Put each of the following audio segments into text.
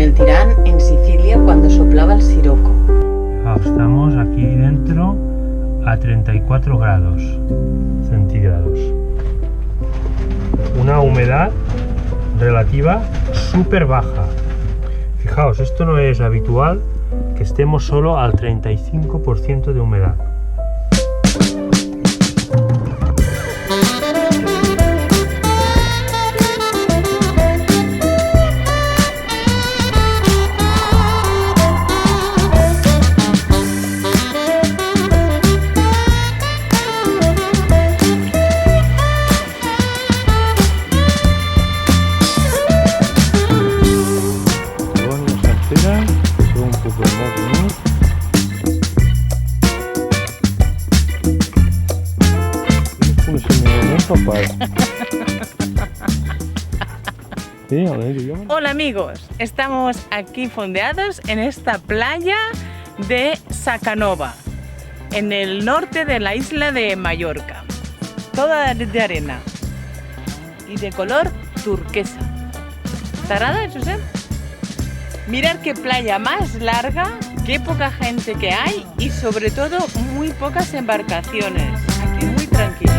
el Tirán en Sicilia cuando soplaba el siroco. Estamos aquí dentro a 34 grados centígrados. Una humedad relativa súper baja. Fijaos, esto no es habitual que estemos solo al 35% de humedad. Hola amigos, estamos aquí fondeados en esta playa de Sacanova, en el norte de la isla de Mallorca, toda de arena y de color turquesa. ¿Tarada, Josep? Mirad qué playa más larga, qué poca gente que hay y sobre todo muy pocas embarcaciones. Aquí muy tranquilo.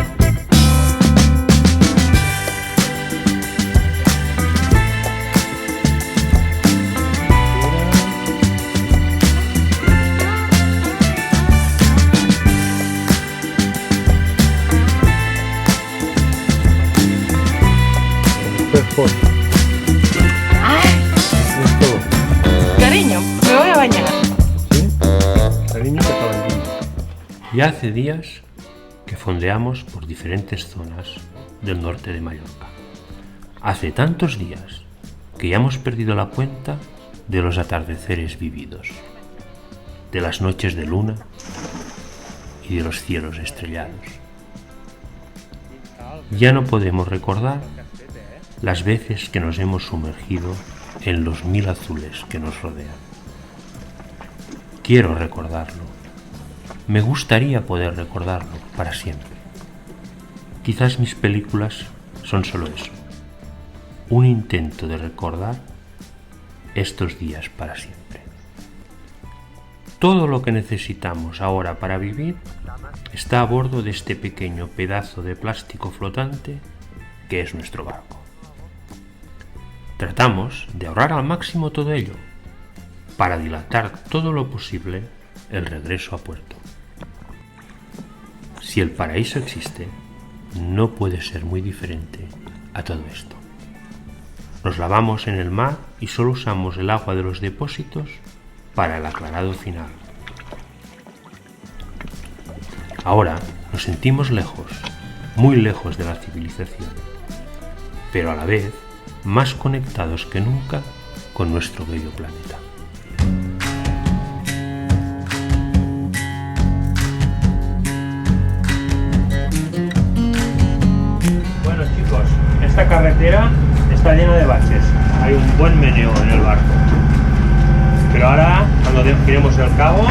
Cariño, me voy a bañar. ¿Sí? Cariño, que te bañes. Ya hace días que fondeamos por diferentes zonas del norte de Mallorca. Hace tantos días que ya hemos perdido la cuenta de los atardeceres vividos, de las noches de luna y de los cielos estrellados. Ya no podemos recordar las veces que nos hemos sumergido en los 1000 azules que nos rodean. Quiero recordarlo. Me gustaría poder recordarlo para siempre. Quizás mis películas son solo eso, un intento de recordar estos días para siempre. Todo lo que necesitamos ahora para vivir está a bordo de este pequeño pedazo de plástico flotante que es nuestro barco. Tratamos de ahorrar al máximo todo ello para dilatar todo lo posible el regreso a puerto. Si el paraíso existe, no puede ser muy diferente a todo esto. Nos lavamos en el mar y solo usamos el agua de los depósitos para el aclarado final. Ahora nos sentimos lejos, muy lejos de la civilización, pero a la vez más conectados que nunca con nuestro bello planeta. Bueno chicos, esta carretera está llena de baches, hay un buen meneo en el barco, pero ahora cuando giremos el cabo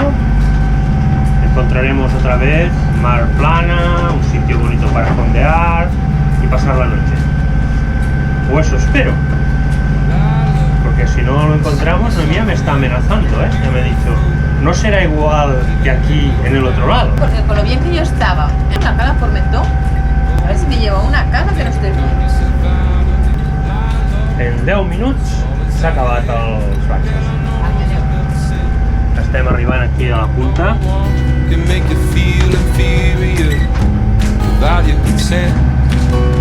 encontraremos otra vez mar plana, un sitio bonito para fondear y pasar la noche. O eso espero, porque si no lo encontramos, la mía me está amenazando, ya me ha dicho, no será igual que aquí en el otro lado. Porque con lo bien que yo estaba en la cala Formentó, a ver si me llevo una casa que no estoy bien. En 10 minuts s'ha acabat els baixos. Estem arribant aquí a la punta.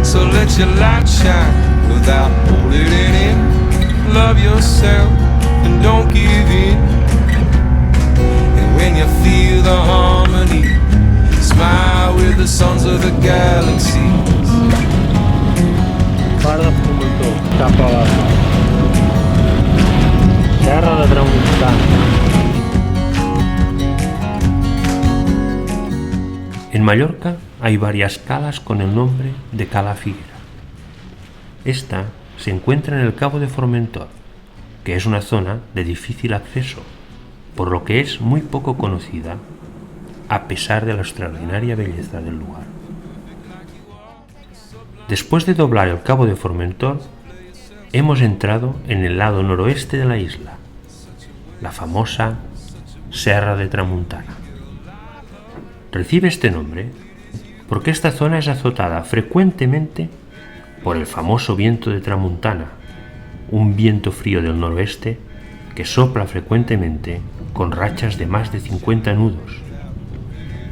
So let your light shine without holding it in. Love yourself and don't give in. And when you feel the harmony, smile with the sons of the galaxies. Part de Formentó, cap a la Terra de Tramuntana. En Mallorca hay varias calas con el nombre de Cala Figuera. Esta se encuentra en el Cabo de Formentor, que es una zona de difícil acceso, por lo que es muy poco conocida, a pesar de la extraordinaria belleza del lugar. Después de doblar el Cabo de Formentor, hemos entrado en el lado noroeste de la isla, la famosa Serra de Tramuntana. Recibe este nombre porque esta zona es azotada frecuentemente por el famoso viento de tramuntana, un viento frío del noroeste que sopla frecuentemente con rachas de más de 50 nudos,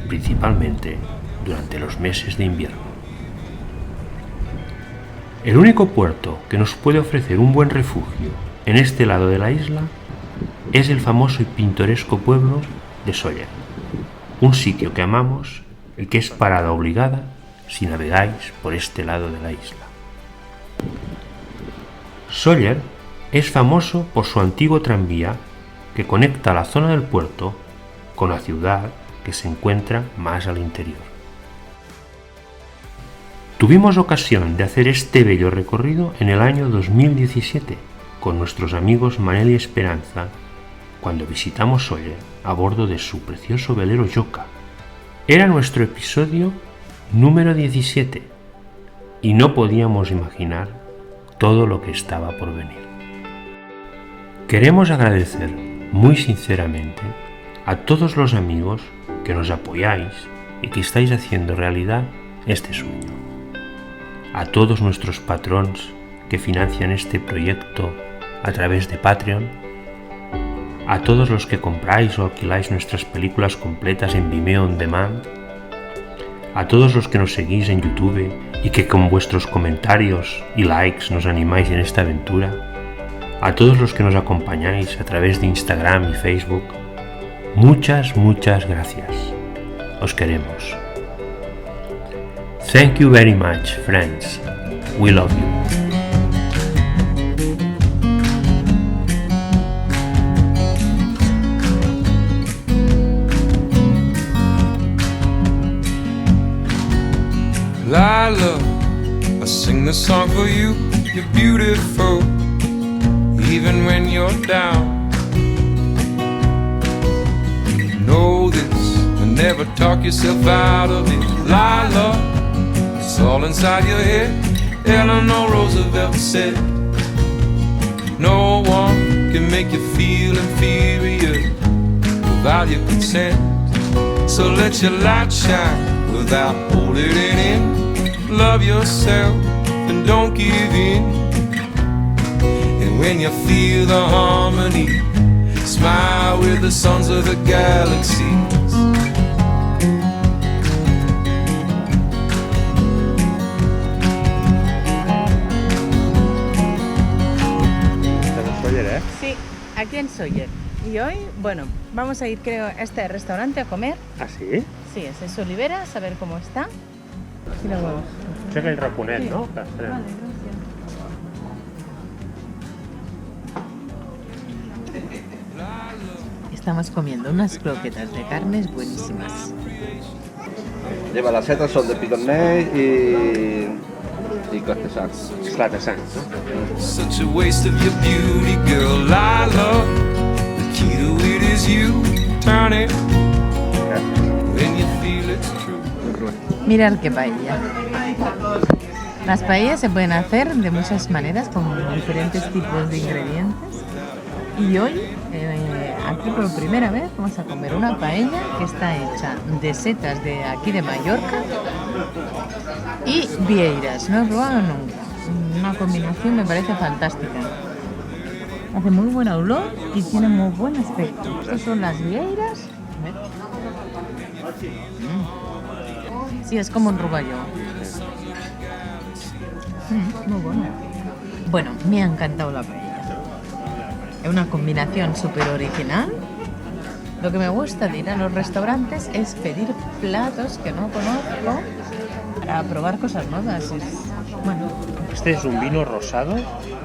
principalmente durante los meses de invierno. El único puerto que nos puede ofrecer un buen refugio en este lado de la isla es el famoso y pintoresco pueblo de Sóller, un sitio que amamos y que es parada obligada si navegáis por este lado de la isla. Sóller es famoso por su antiguo tranvía que conecta la zona del puerto con la ciudad que se encuentra más al interior. Tuvimos ocasión de hacer este bello recorrido en el año 2017 con nuestros amigos Manel y Esperanza cuando visitamos Sóller a bordo de su precioso velero Yoka. Era nuestro episodio número 17 y no podíamos imaginar todo lo que estaba por venir. Queremos agradecer muy sinceramente a todos los amigos que nos apoyáis y que estáis haciendo realidad este sueño. A todos nuestros patrons que financian este proyecto a través de Patreon, a todos los que compráis o alquiláis nuestras películas completas en Vimeo On Demand, a todos los que nos seguís en YouTube y que con vuestros comentarios y likes nos animáis en esta aventura, a todos los que nos acompañáis a través de Instagram y Facebook, muchas gracias. Os queremos. Thank you very much, friends. We love you. Lila, I sing this song for you. You're beautiful, even when you're down. You know this, but never talk yourself out of it. Lila, it's all inside your head. Eleanor Roosevelt said, no one can make you feel inferior without your consent. So let your light shine without holding it in. Love yourself and don't give in. And when you feel the harmony, smile with the sons of the galaxies. Sí, aquí en Sóller. Y hoy, bueno, vamos a ir, creo, a este restaurante a comer. ¿Ah, sí? Sí, es en Oliveras, a ver cómo está. Aquí lo vamos. Sé que el raconet, Sí. ¿no? Vale, gracias. Estamos comiendo unas croquetas de carnes buenísimas. Lleva las setas, son de picornell y cortesán. Clatesan, ¿no? Such a waste of your beauty, girl. Lila, the key to it is you. Turn it when you feel it's true. Mirad qué paella. Las paellas se pueden hacer de muchas maneras, con diferentes tipos de ingredientes. Y hoy, aquí por primera vez, vamos a comer una paella que está hecha de setas de aquí de Mallorca y vieiras. No he probado nunca. Una combinación me parece fantástica. Hace muy buen olor y tiene muy buen aspecto. Estas son las vieiras. A ver. Sí, es como un ruballón. Muy bueno. Bueno, me ha encantado la paella. Es una combinación súper original. Lo que me gusta de ir a los restaurantes es pedir platos que no conozco para probar cosas nuevas. Bueno, Este es un vino rosado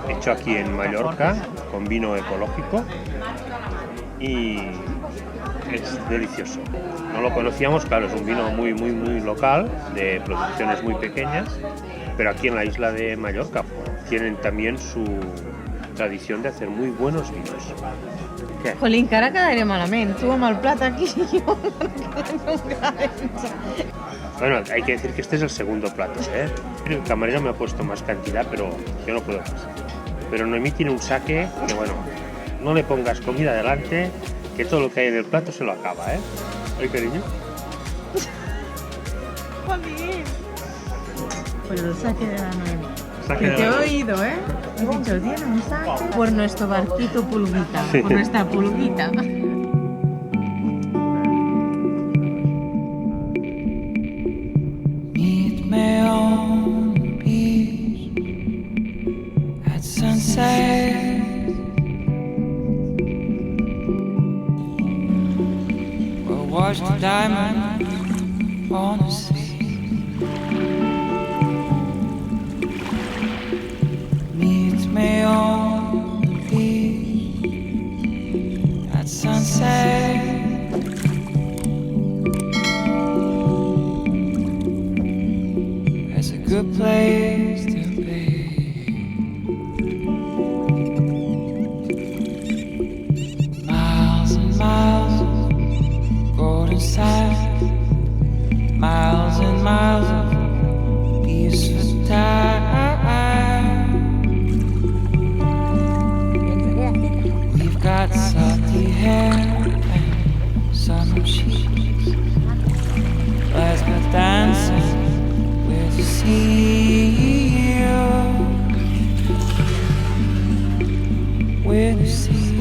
hecho aquí en Mallorca con vino ecológico y es delicioso. No lo conocíamos, claro, es un vino muy local, de producciones muy pequeñas, pero aquí en la isla de Mallorca tienen también su tradición de hacer muy buenos vinos. ¿Qué? jolín, que ara quedaré malament. Tu amb el plat aquí i jo Bueno, hay que decir que este es el segundo plato, ¿eh? El camarero me ha puesto más cantidad, pero yo no puedo más. pero Noemí tiene un saque que, bueno, no le pongas comida delante, que todo lo que hay en el plato se lo acaba, ¿eh? ¿Ay, cariño? Pues el saque de la Noemi. Saque Que de te he la Noemi. oído, ¿eh? He dicho, tiene un saque por nuestro barquito pulguita, por nuestra pulguita. Meet me on the beach at sunset. We'll watch the diamond on the sea. Meet me on the beach at sunset. It's a good place to be. Miles and miles of golden sand, miles and miles of peaceful time. We've got salty hair and summer cheeks. Let's go dancing with the sea, with the sea.